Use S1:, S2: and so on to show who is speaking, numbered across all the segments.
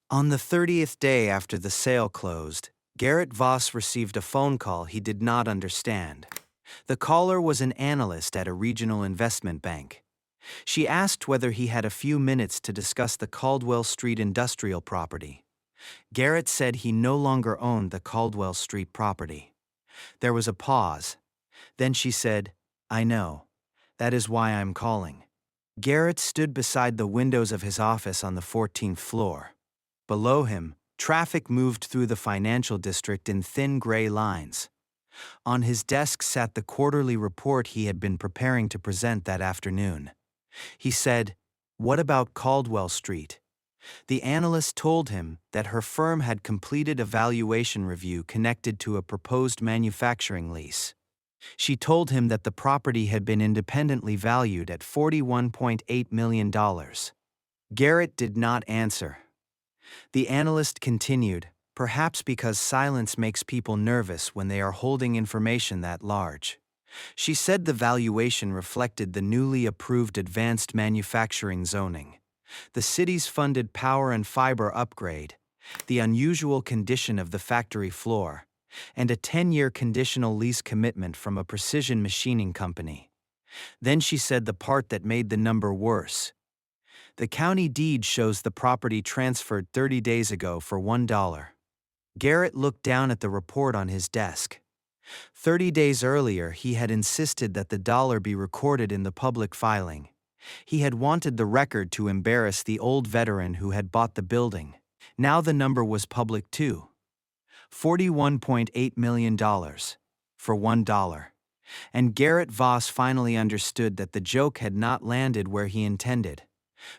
S1: On the 30th day after the sale closed, Garrett Voss received a phone call he did not understand. The caller was an analyst at a regional investment bank. She asked whether he had a few minutes to discuss the Caldwell Street industrial property. Garrett said he no longer owned the Caldwell Street property. There was a pause. Then she said, "I know. That is why I'm calling." Garrett stood beside the windows of his office on the 14th floor. Below him, traffic moved through the financial district in thin gray lines. On his desk sat the quarterly report he had been preparing to present that afternoon. He said, "What about Caldwell Street?" The analyst told him that her firm had completed a valuation review connected to a proposed manufacturing lease. She told him that the property had been independently valued at $41.8 million. Garrett did not answer. The analyst continued, perhaps because silence makes people nervous when they are holding information that large. She said the valuation reflected the newly approved advanced manufacturing zoning, the city's funded power and fiber upgrade, the unusual condition of the factory floor, and a 10-year conditional lease commitment from a precision machining company. Then she said the part that made the number worse. The county deed shows the property transferred 30 days ago for $1. Garrett looked down at the report on his desk. 30 days earlier, he had insisted that the dollar be recorded in the public filing. He had wanted the record to embarrass the old veteran who had bought the building. Now the number was public too. $41.8 million for $1. And Garrett Voss finally understood that the joke had not landed where he intended.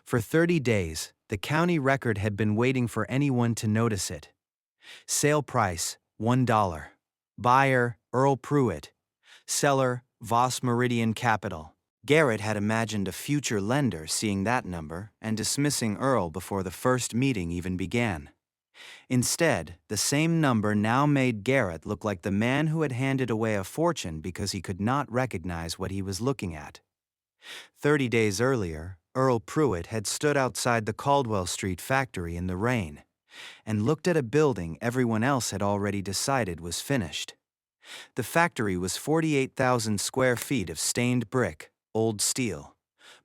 S1: For 30 days, the county record had been waiting for anyone to notice it. Sale price, $1. Buyer, Earl Pruitt. Seller, Voss Meridian Capital. Garrett had imagined a future lender seeing that number and dismissing Earl before the first meeting even began. Instead, the same number now made Garrett look like the man who had handed away a fortune because he could not recognize what he was looking at. 30 days earlier, Earl Pruitt had stood outside the Caldwell Street factory in the rain and looked at a building everyone else had already decided was finished. The factory was 48,000 square feet of stained brick, old steel,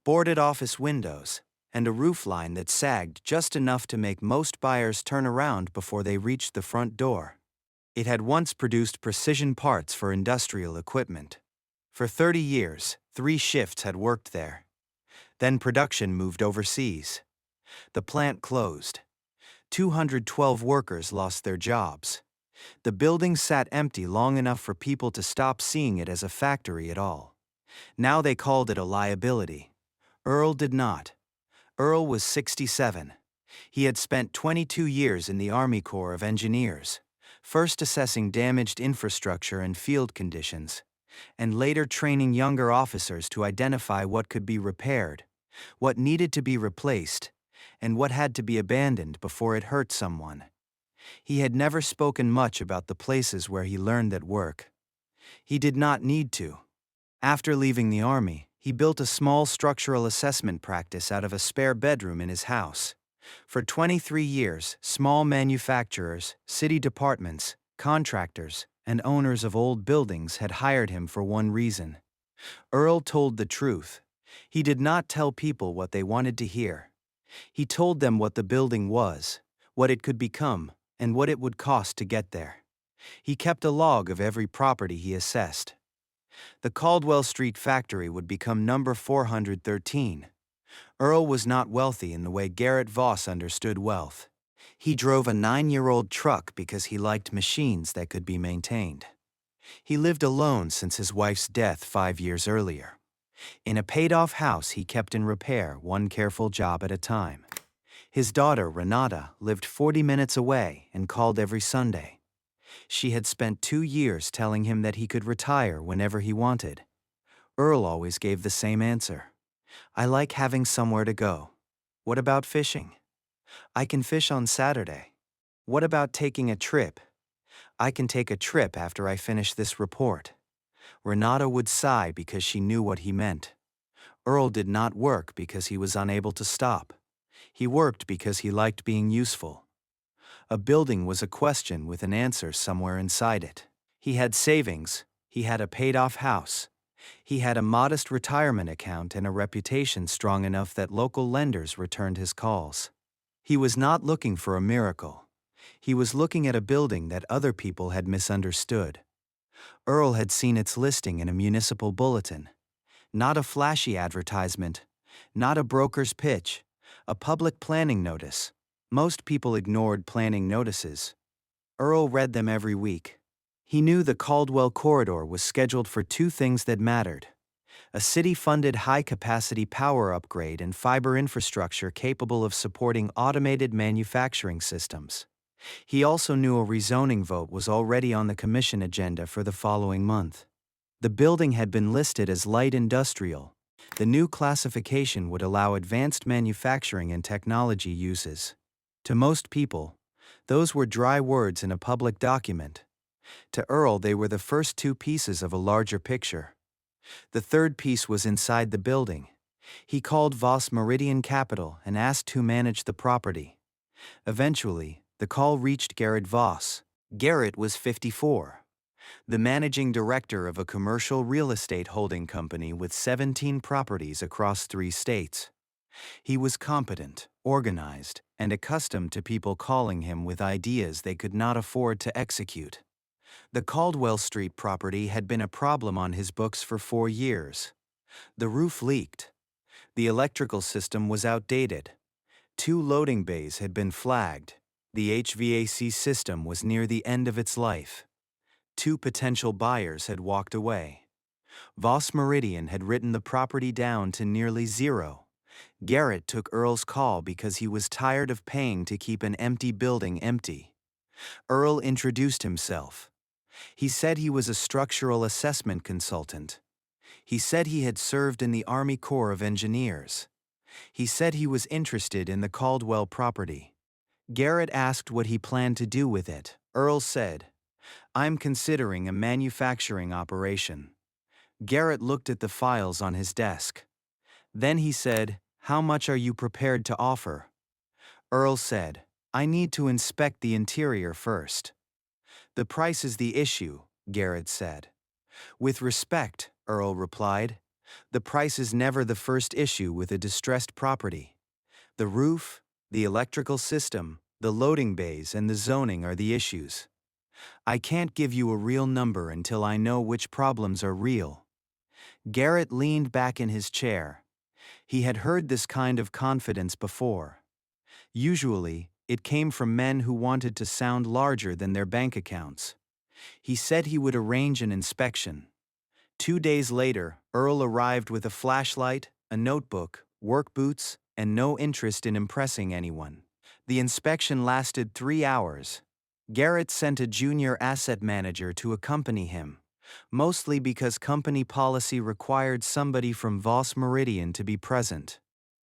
S1: boarded office windows, and a roofline that sagged just enough to make most buyers turn around before they reached the front door. It had once produced precision parts for industrial equipment. For 30 years, 3 shifts had worked there. Then production moved overseas. The plant closed. 212 workers lost their jobs. The building sat empty long enough for people to stop seeing it as a factory at all. Now they called it a liability. Earl did not. Earl was 67. He had spent 22 years in the Army Corps of Engineers, first assessing damaged infrastructure and field conditions, and later training younger officers to identify what could be repaired, what needed to be replaced, and what had to be abandoned before it hurt someone. He had never spoken much about the places where he learned that work. He did not need to. After leaving the Army, he built a small structural assessment practice out of a spare bedroom in his house. For 23 years, small manufacturers, city departments, contractors, and owners of old buildings had hired him for one reason. Earl told the truth. He did not tell people what they wanted to hear. He told them what the building was, what it could become, and what it would cost to get there. He kept a log of every property he assessed. The Caldwell Street factory would become number 413. Earl was not wealthy in the way Garrett Voss understood wealth. He drove a 9-year-old truck because he liked machines that could be maintained. He lived alone since his wife's death 5 years earlier. In a paid-off house he kept in repair, one careful job at a time. His daughter, Renata, lived 40 minutes away and called every Sunday. She had spent 2 years telling him that he could retire whenever he wanted. Earl always gave the same answer. "I like having somewhere to go." "What about fishing?" "I can fish on Saturday." "What about taking a trip?" "I can take a trip after I finish this report." Renata would sigh because she knew what he meant. Earl did not work because he was unable to stop. He worked because he liked being useful. A building was a question with an answer somewhere inside it. He had savings, he had a paid-off house, he had a modest retirement account and a reputation strong enough that local lenders returned his calls. He was not looking for a miracle. He was looking at a building that other people had misunderstood. Earl had seen its listing in a municipal bulletin. Not a flashy advertisement, not a broker's pitch, a public planning notice. Most people ignored planning notices. Earl read them every week. He knew the Caldwell corridor was scheduled for two things that mattered: a city-funded high-capacity power upgrade and fiber infrastructure capable of supporting automated manufacturing systems. He also knew a rezoning vote was already on the commission agenda for the following month. The building had been listed as light industrial. The new classification would allow advanced manufacturing and technology uses. To most people, those were dry words in a public document. To Earl, they were the first two pieces of a larger picture. The third piece was inside the building. He called Voss Meridian Capital and asked who managed the property. Eventually, the call reached Garrett Voss. Garrett was 54. The managing director of a commercial real estate holding company with 17 properties across 3 states. He was competent, organized, and accustomed to people calling him with ideas they could not afford to execute. The Caldwell Street property had been a problem on his books for 4 years. The roof leaked. The electrical system was outdated. 2 loading bays had been flagged. The HVAC system was near the end of its life. 2 potential buyers had walked away. Voss Meridian had written the property down to nearly zero. Garrett took Earl's call because he was tired of paying to keep an empty building empty. Earl introduced himself. He said he was a structural assessment consultant. He said he had served in the Army Corps of Engineers. He said he was interested in the Caldwell property. Garrett asked what he planned to do with it. Earl said, "I'm considering a manufacturing operation." Garrett looked at the files on his desk. Then he said, "How much are you prepared to offer?" Earl said, "I need to inspect the interior first." "The price is the issue," Garrett said. "With respect," Earl replied, "the price is never the first issue with a distressed property. The roof, the electrical system, the loading bays, and the zoning are the issues. I can't give you a real number until I know which problems are real." Garrett leaned back in his chair. He had heard this kind of confidence before. Usually, it came from men who wanted to sound larger than their bank accounts. He said he would arrange an inspection. 2 days later, Earl arrived with a flashlight, a notebook, work boots, and no interest in impressing anyone. The inspection lasted 3 hours. Garrett sent a junior asset manager to accompany him, mostly because company policy required somebody from Voss Meridian to be present.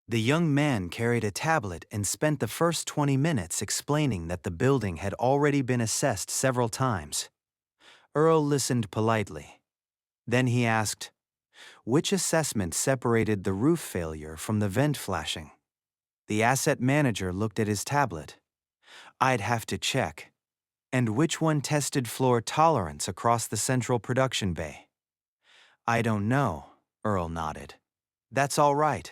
S1: The young man carried a tablet and spent the first 20 minutes explaining that the building had already been assessed several times. Earl listened politely. Then he asked, "Which assessment separated the roof failure from the vent flashing?" The asset manager looked at his tablet. "I'd have to check." "And which one tested floor tolerance across the central production bay?" "I don't know," Earl nodded. "That's all right."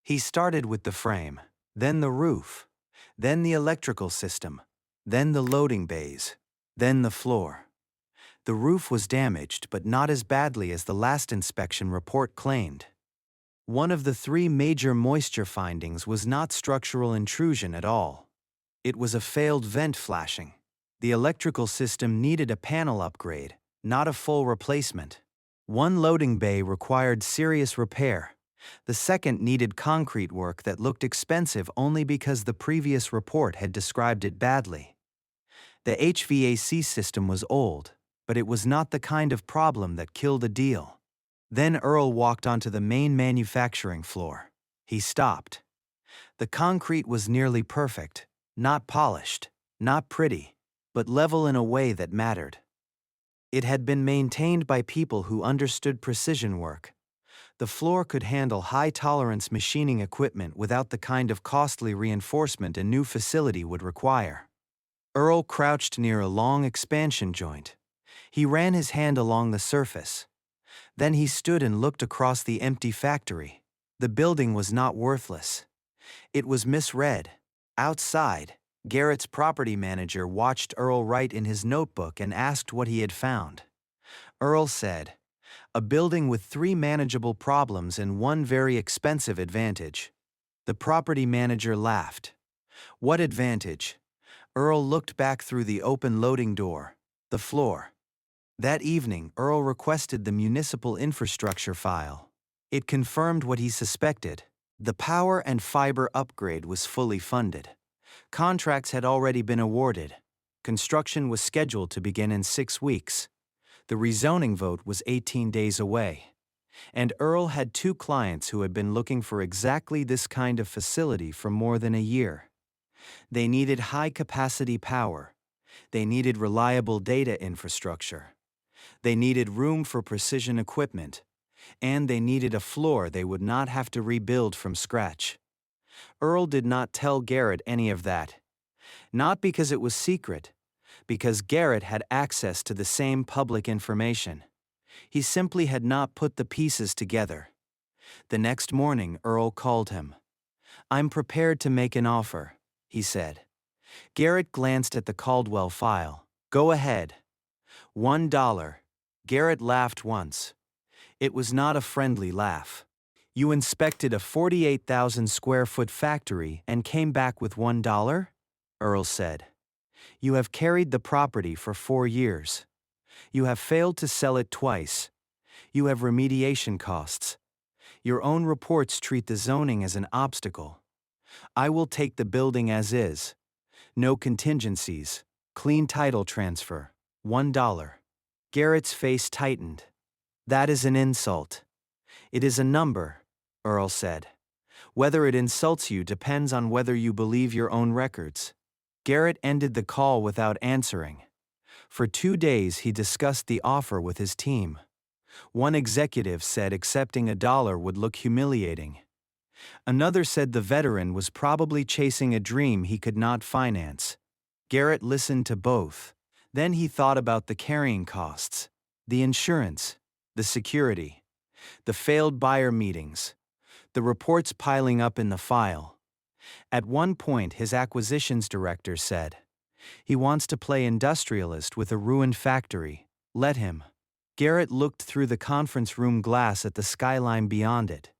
S1: He started with the frame, then the roof, then the electrical system, then the loading bays, then the floor. The roof was damaged, but not as badly as the last inspection report claimed. One of the 3 major moisture findings was not structural intrusion at all. It was a failed vent flashing. The electrical system needed a panel upgrade, not a full replacement. 1 loading bay required serious repair. The second needed concrete work that looked expensive only because the previous report had described it badly. The HVAC system was old, but it was not the kind of problem that killed a deal. Then Earl walked onto the main manufacturing floor. He stopped. The concrete was nearly perfect, not polished, not pretty, but level in a way that mattered. It had been maintained by people who understood precision work. The floor could handle high-tolerance machining equipment without the kind of costly reinforcement a new facility would require. Earl crouched near a long expansion joint. He ran his hand along the surface. Then he stood and looked across the empty factory. The building was not worthless. It was misread. Outside, Garrett's property manager watched Earl write in his notebook and asked what he had found. Earl said, "A building with 3 manageable problems and 1 very expensive advantage." The property manager laughed. "What advantage?" Earl looked back through the open loading door. The floor. That evening, Earl requested the municipal infrastructure file. It confirmed what he suspected. The power and fiber upgrade was fully funded. Contracts had already been awarded. Construction was scheduled to begin in 6 weeks. The rezoning vote was 18 days away. And Earl had 2 clients who had been looking for exactly this kind of facility for more than a year. They needed high-capacity power. They needed reliable data infrastructure. They needed room for precision equipment. And they needed a floor they would not have to rebuild from scratch. Earl did not tell Garrett any of that. Not because it was secret, because Garrett had access to the same public information. He simply had not put the pieces together. The next morning, Earl called him. "I'm prepared to make an offer," he said. Garrett glanced at the Caldwell file. "Go ahead." $1. Garrett laughed once. It was not a friendly laugh. "You inspected a 48,000 square foot factory and came back with $1? Earl said. "You have carried the property for 4 years. You have failed to sell it twice. You have remediation costs. Your own reports treat the zoning as an obstacle. I will take the building as is. No contingencies. Clean title transfer. $1. Garrett's face tightened. "That is an insult." "It is a number," Earl said. "Whether it insults you depends on whether you believe your own records." Garrett ended the call without answering. For 2 days he discussed the offer with his team. One executive said accepting $1 would look humiliating. Another said the veteran was probably chasing a dream he could not finance. Garrett listened to both. Then he thought about the carrying costs, the insurance, the security, the failed buyer meetings, the reports piling up in the file. At one point, his acquisitions director said, "He wants to play industrialist with a ruined factory. Let him." Garrett looked through the conference room glass at the skyline beyond it.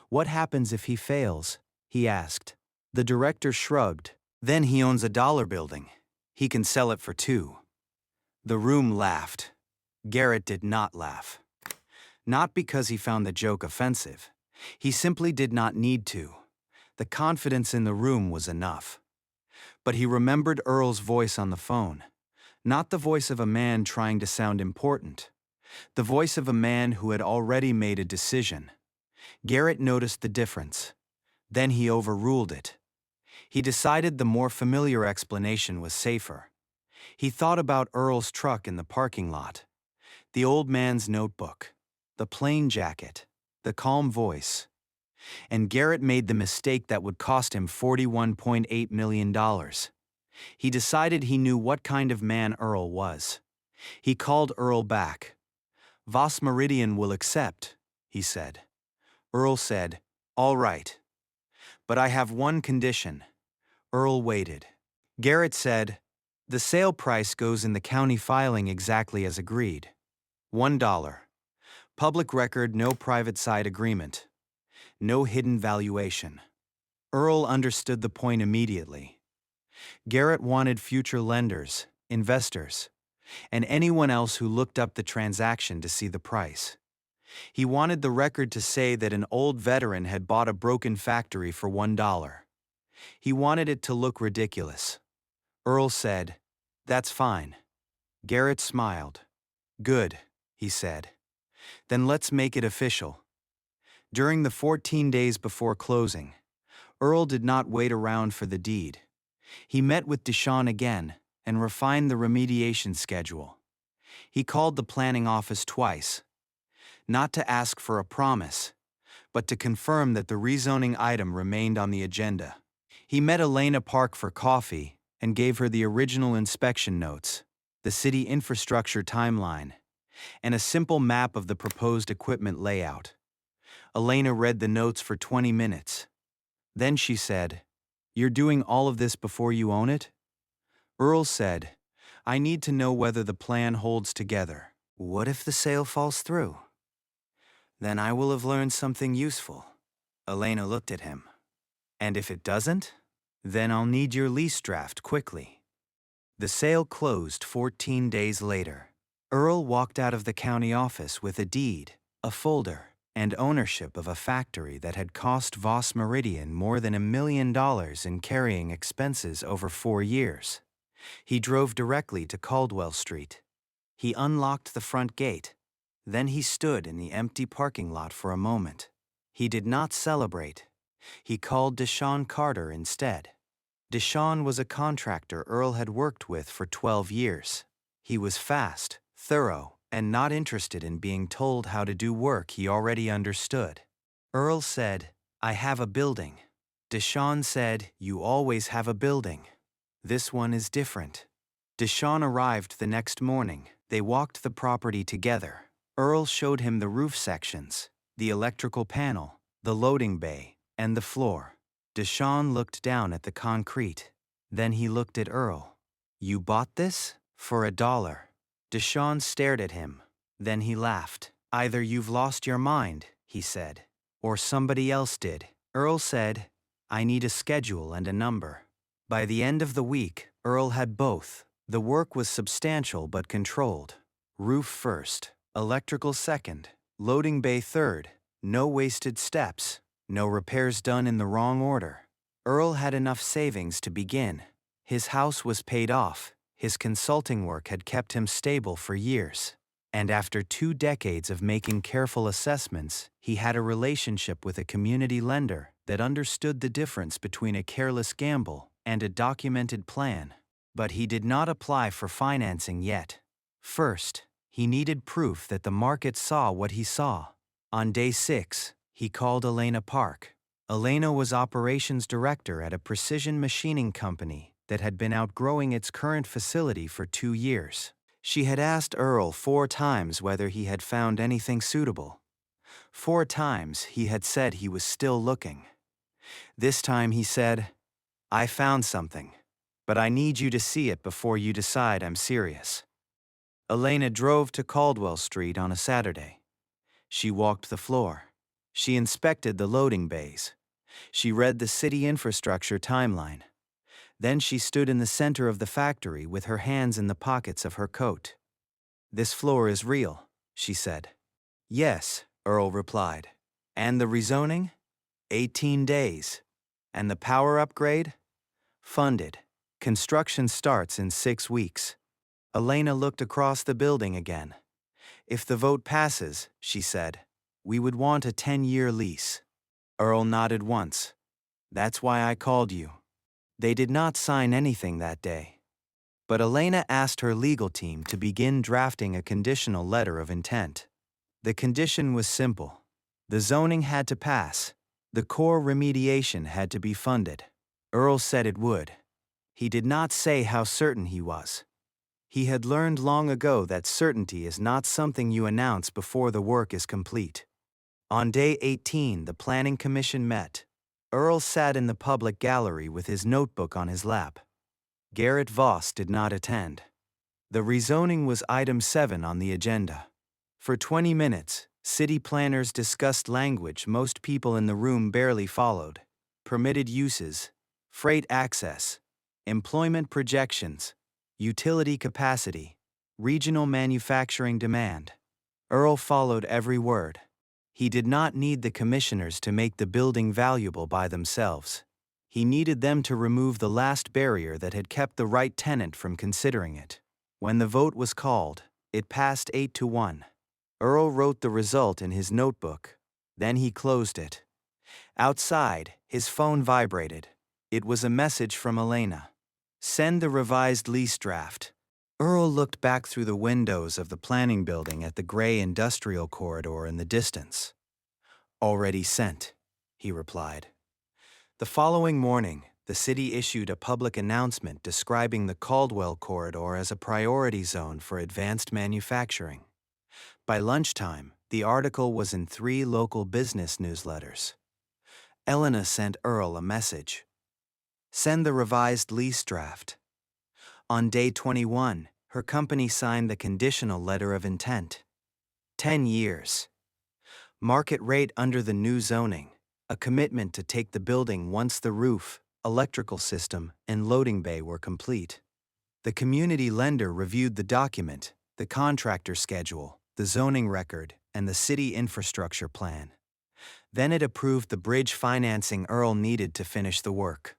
S1: "What happens if he fails?" he asked. The director shrugged. "Then he owns a dollar building. He can sell it for $2." The room laughed. Garrett did not laugh. Not because he found the joke offensive. He simply did not need to. The confidence in the room was enough. But he remembered Earl's voice on the phone. Not the voice of a man trying to sound important. The voice of a man who had already made a decision. Garrett noticed the difference. Then he overruled it. He decided the more familiar explanation was safer. He thought about Earl's truck in the parking lot. The old man's notebook. The plain jacket. The calm voice. And Garrett made the mistake that would cost him $41.8 million. He decided he knew what kind of man Earl was. He called Earl back. "Voss Meridian will accept," he said. Earl said, "All right. But I have one condition." Earl waited. Garrett said, "The sale price goes in the county filing exactly as agreed. $1. Public record, no private side agreement. No hidden valuation." Earl understood the point immediately. Garrett wanted future lenders, investors, and anyone else who looked up the transaction to see the price. He wanted the record to say that an old veteran had bought a broken factory for $1. He wanted it to look ridiculous. Earl said, "That's fine." Garrett smiled. "Good," he said. "Then let's make it official." During the 14 days before closing, Earl did not wait around for the deed. He met with Deshawn again and refined the remediation schedule. He called the planning office twice, not to ask for a promise, but to confirm that the rezoning item remained on the agenda. He met Elena Park for coffee and gave her the original inspection notes, the city infrastructure timeline, and a simple map of the proposed equipment layout. Elena read the notes for 20 minutes. Then she said, "You're doing all of this before you own it?" Earl said, "I need to know whether the plan holds together. What if the sale falls through? Then I will have learned something useful." Elena looked at him. "And if it doesn't? Then I'll need your lease draft quickly." The sale closed 14 days later. Earl walked out of the county office with a deed, a folder, and ownership of a factory that had cost Voss Meridian more than $1 million in carrying expenses over 4 years. He drove directly to Caldwell Street. He unlocked the front gate. Then he stood in the empty parking lot for a moment. He did not celebrate. He called Deshawn Carter instead. Deshawn was a contractor Earl had worked with for 12 years. He was fast, thorough, and not interested in being told how to do work he already understood. Earl said, "I have a building." Deshawn said, "You always have a building. This one is different." Deshawn arrived the next morning. They walked the property together. Earl showed him the roof sections, the electrical panel, the loading bay, and the floor. Deshawn looked down at the concrete. Then he looked at Earl. "You bought this? For $1." Deshawn stared at him. Then he laughed. "Either you've lost your mind," he said, "or somebody else did." Earl said, "I need a schedule and a number." By the end of the week, Earl had both. The work was substantial but controlled. Roof first, electrical second, loading bay third, no wasted steps, no repairs done in the wrong order. Earl had enough savings to begin. His house was paid off. His consulting work had kept him stable for years. And after 2 decades of making careful assessments, he had a relationship with a community lender that understood the difference between a careless gamble and a documented plan. But he did not apply for financing yet. First, he needed proof that the market saw what he saw. On day 6, he called Elena Park. Elena was operations director at a precision machining company that had been outgrowing its current facility for 2 years. She had asked Earl 4 times whether he had found anything suitable. 4 times he had said he was still looking. This time he said, "I found something, but I need you to see it before you decide I'm serious." Elena drove to Caldwell Street on a Saturday. She walked the floor. She inspected the loading bays. She read the city infrastructure timeline. Then she stood in the center of the factory with her hands in the pockets of her coat. "This floor is real," she said. "Yes," Earl replied. "And the rezoning? 18 days. And the power upgrade? Funded. Construction starts in 6 weeks." Elena looked across the building again. "If the vote passes," she said, "we would want a 10-year lease." Earl nodded once. "That's why I called you." They did not sign anything that day. But Elena asked her legal team to begin drafting a conditional letter of intent. The condition was simple. The zoning had to pass. The core remediation had to be funded. Earl said it would. He did not say how certain he was. He had learned long ago that certainty is not something you announce before the work is complete. On day 18, the Planning Commission met. Earl sat in the public gallery with his notebook on his lap. Garrett Voss did not attend. The rezoning was item 7 on the agenda. For 20 minutes, city planners discussed language most people in the room barely followed: permitted uses, freight access, employment projections, utility capacity, regional manufacturing demand. Earl followed every word. He did not need the commissioners to make the building valuable by themselves. He needed them to remove the last barrier that had kept the right tenant from considering it. When the vote was called, it passed 8-1. Earl wrote the result in his notebook. Then he closed it. Outside, his phone vibrated. It was a message from Elena. "Send the revised lease draft." Earl looked back through the windows of the planning building at the gray industrial corridor in the distance. "Already sent," he replied. The following morning, The city issued a public announcement describing the Caldwell Corridor as a priority zone for advanced manufacturing. By lunchtime, the article was in 3 local business newsletters. Elena sent Earl a message. Send the revised lease draft. On day 21, her company signed the conditional letter of intent. 10 years. Market rate under the new zoning. A commitment to take the building once the roof, electrical system, and loading bay were complete. The community lender reviewed the document, the contractor schedule, the zoning record, and the city infrastructure plan. Then it approved the bridge financing Earl needed to finish the work.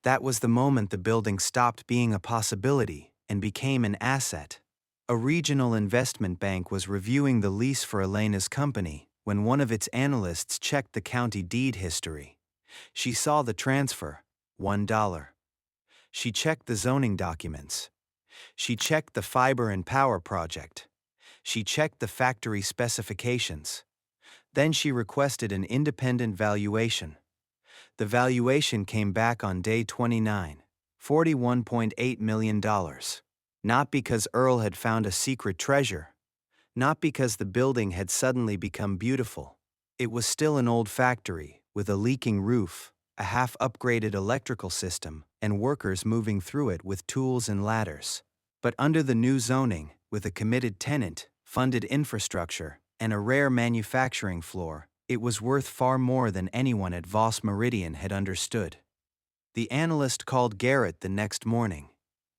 S1: That was the moment the building stopped being a possibility and became an asset. A regional investment bank was reviewing the lease for Elena's company when one of its analysts checked the county deed history. She saw the transfer, $1. She checked the zoning documents. She checked the fiber and power project. She checked the factory specifications. Then she requested an independent valuation. The valuation came back on day 29, $41.8 million. Not because Earl had found a secret treasure. Not because the building had suddenly become beautiful. It was still an old factory, with a leaking roof, a half-upgraded electrical system, and workers moving through it with tools and ladders. But under the new zoning, with a committed tenant, funded infrastructure, and a rare manufacturing floor, it was worth far more than anyone at Voss Meridian had understood. The analyst called Garrett the next morning,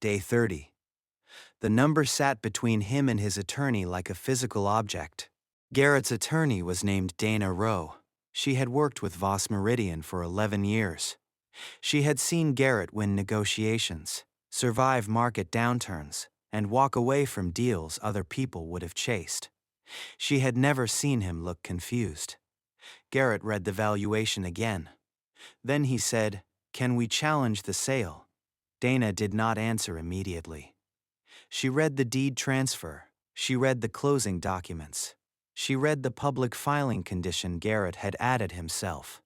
S1: day 30. The number sat between him and his attorney like a physical object. Garrett's attorney was named Dana Rowe. She had worked with Voss Meridian for 11 years. She had seen Garrett win negotiations, survive market downturns, and walk away from deals other people would have chased. She had never seen him look confused. Garrett read the valuation again. Then he said, "Can we challenge the sale?" Dana did not answer immediately. She read the deed transfer. She read the closing documents. She read the public filing condition Garrett had added himself.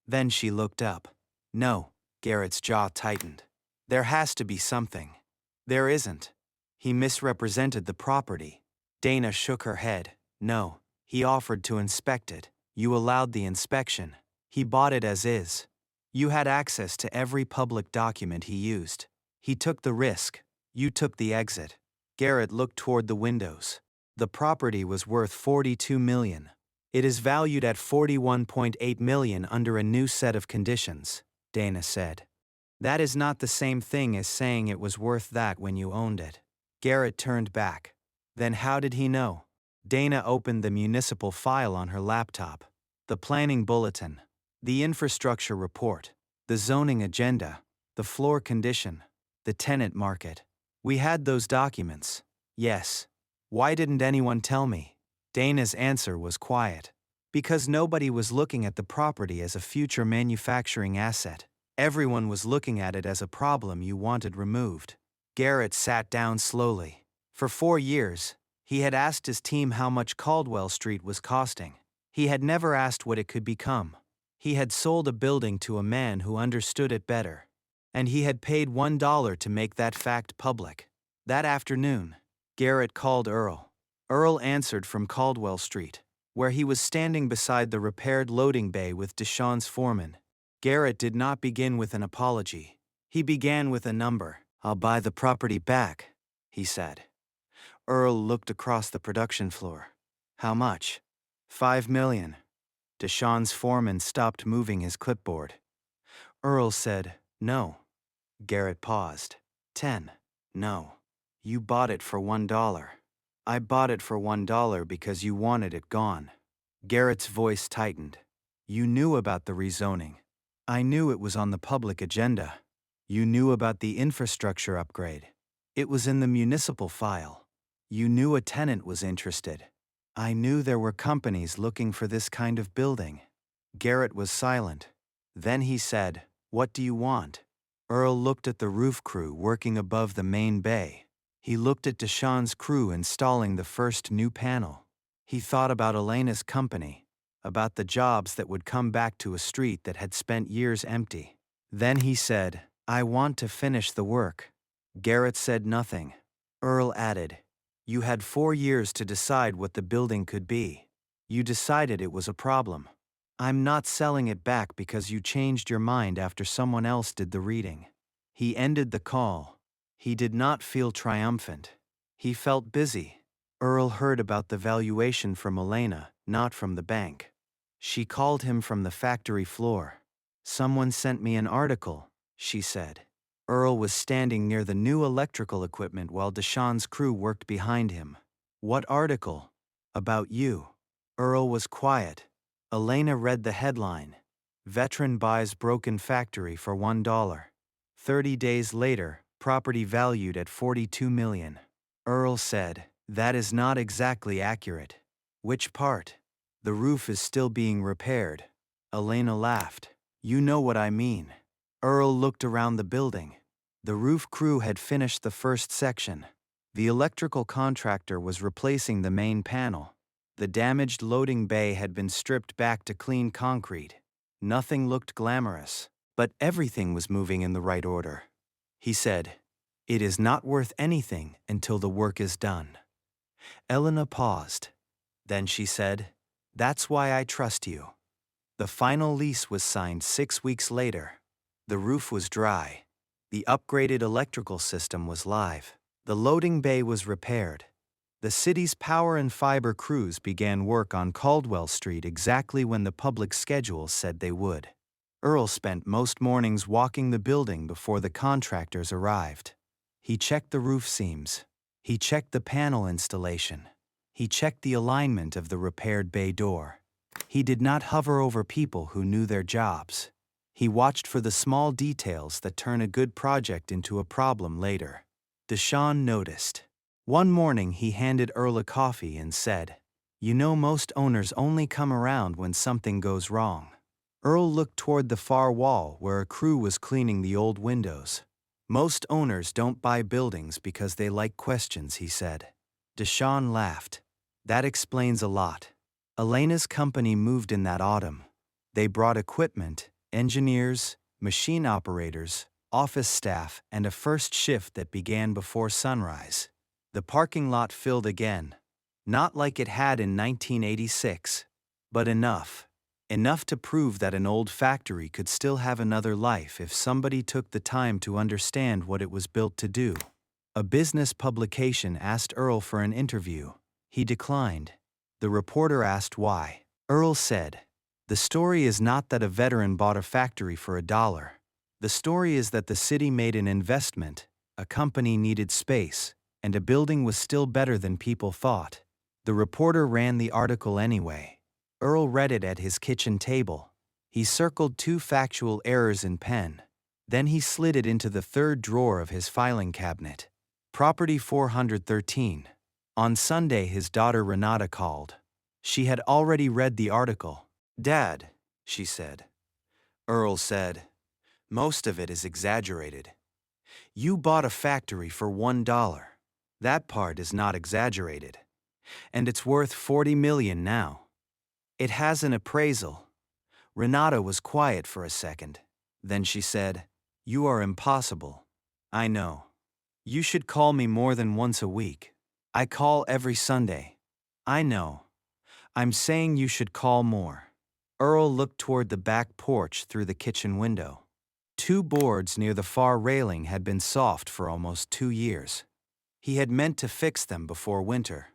S1: Then she looked up. No, Garrett's jaw tightened. There has to be something. There isn't. He misrepresented the property. Dana shook her head. No, he offered to inspect it. You allowed the inspection. He bought it as is. You had access to every public document he used. He took the risk. You took the exit. Garrett looked toward the windows. The property was worth $42 million. It is valued at $41.8 million under a new set of conditions, Dana said. That is not the same thing as saying it was worth that when you owned it. Garrett turned back. Then how did he know? Dana opened the municipal file on her laptop. The planning bulletin. The infrastructure report. The zoning agenda. The floor condition. The tenant market. We had those documents. Yes. Why didn't anyone tell me? Dana's answer was quiet. Because nobody was looking at the property as a future manufacturing asset. Everyone was looking at it as a problem you wanted removed. Garrett sat down slowly. For 4 years, he had asked his team how much Caldwell Street was costing. He had never asked what it could become. He had sold a building to a man who understood it better. And he had paid $1 to make that fact public. That afternoon, Garrett called Earl. Earl answered from Caldwell Street, where he was standing beside the repaired loading bay with Deshawn's foreman. Garrett did not begin with an apology. He began with a number. "I'll buy the property back," he said. Earl looked across the production floor. "How much?" $5 million. Deshawn's foreman stopped moving his clipboard. Earl said, "No." Garrett paused. 10. "No. You bought it for $1. I bought it for $1 because you wanted it gone." Garrett's voice tightened. "You knew about the rezoning. I knew it was on the public agenda. You knew about the infrastructure upgrade. It was in the municipal file. You knew a tenant was interested. I knew there were companies looking for this kind of building." Garrett was silent. Then he said, "What do you want?" Earl looked at the roof crew working above the main bay. He looked at Deshawn's crew installing the first new panel. He thought about Elena's company, about the jobs that would come back to a street that had spent years empty. Then he said, I want to finish the work. Garrett said nothing. Earl added, You had 4 years to decide what the building could be. You decided it was a problem. I'm not selling it back because you changed your mind after someone else did the reading. He ended the call. He did not feel triumphant. He felt busy. Earl heard about the valuation from Elena, not from the bank. She called him from the factory floor. Someone sent me an article, she said. Earl was standing near the new electrical equipment while Deshawn's crew worked behind him. What article? About you. Earl was quiet. Elena read the headline. Veteran buys broken factory for $1. 30 days later, property valued at $42 million. Earl said, That is not exactly accurate. Which part? The roof is still being repaired. Elena laughed. You know what I mean. Earl looked around the building. The roof crew had finished the first section. The electrical contractor was replacing the main panel. The damaged loading bay had been stripped back to clean concrete. Nothing looked glamorous, but everything was moving in the right order. He said, It is not worth anything until the work is done. Elena paused. Then she said, That's why I trust you. The final lease was signed 6 weeks later. The roof was dry. The upgraded electrical system was live. The loading bay was repaired. The city's power and fiber crews began work on Caldwell Street exactly when the public schedule said they would. Earl spent most mornings walking the building before the contractors arrived. He checked the roof seams. He checked the panel installation. He checked the alignment of the repaired bay door. He did not hover over people who knew their jobs. He watched for the small details that turn a good project into a problem later. Deshawn noticed. One morning he handed Earl a coffee and said, You know most owners only come around when something goes wrong. Earl looked toward the far wall where a crew was cleaning the old windows. Most owners don't buy buildings because they like questions, he said. Deshawn laughed. That explains a lot. Elena's company moved in that autumn. They brought equipment, engineers, machine operators, office staff, and a first shift that began before sunrise. The parking lot filled again. Not like it had in 1986, but enough. Enough to prove that an old factory could still have another life if somebody took the time to understand what it was built to do. A business publication asked Earl for an interview. He declined. The reporter asked why. Earl said, The story is not that a veteran bought a factory for $1. The story is that the city made an investment, a company needed space, and a building was still better than people thought. The reporter ran the article anyway. Earl read it at his kitchen table. He circled 2 factual errors in pen. Then he slid it into the third drawer of his filing cabinet. Property 413. On Sunday his daughter Renata called. She had already read the article. Dad, she said. Earl said, Most of it is exaggerated. You bought a factory for $1. That part is not exaggerated. And it's worth $40 million now. It has an appraisal. Renata was quiet for a second. Then she said, You are impossible. I know. You should call me more than once a week. I call every Sunday. I know. I'm saying you should call more. Earl looked toward the back porch through the kitchen window. 2 boards near the far railing had been soft for almost 2 years. He had meant to fix them before winter.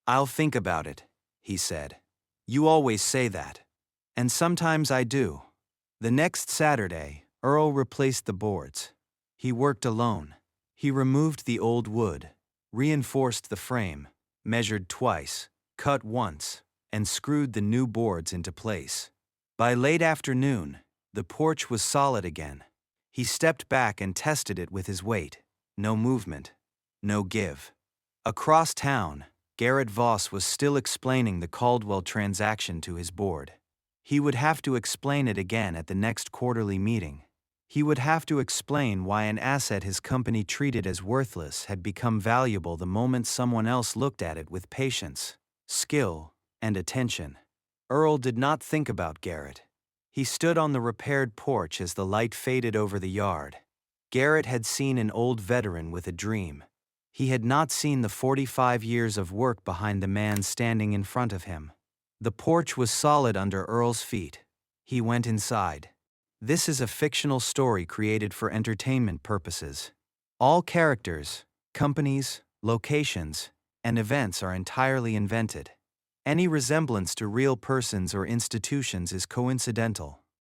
S1: I'll think about it, he said. You always say that. And sometimes I do. The next Saturday, Earl replaced the boards. He worked alone. He removed the old wood, reinforced the frame, measured twice, cut once, and screwed the new boards into place. By late afternoon, the porch was solid again. He stepped back and tested it with his weight. No movement. No give. Across town, Garrett Voss was still explaining the Caldwell transaction to his board. He would have to explain it again at the next quarterly meeting. He would have to explain why an asset his company treated as worthless had become valuable the moment someone else looked at it with patience, skill, and attention. Earl did not think about Garrett. He stood on the repaired porch as the light faded over the yard. Garrett had seen an old veteran with a dream. He had not seen the 45 years of work behind the man standing in front of him. The porch was solid under Earl's feet. He went inside. This is a fictional story created for entertainment purposes. All characters, companies, locations, and events are entirely invented. Any resemblance to real persons or institutions is coincidental.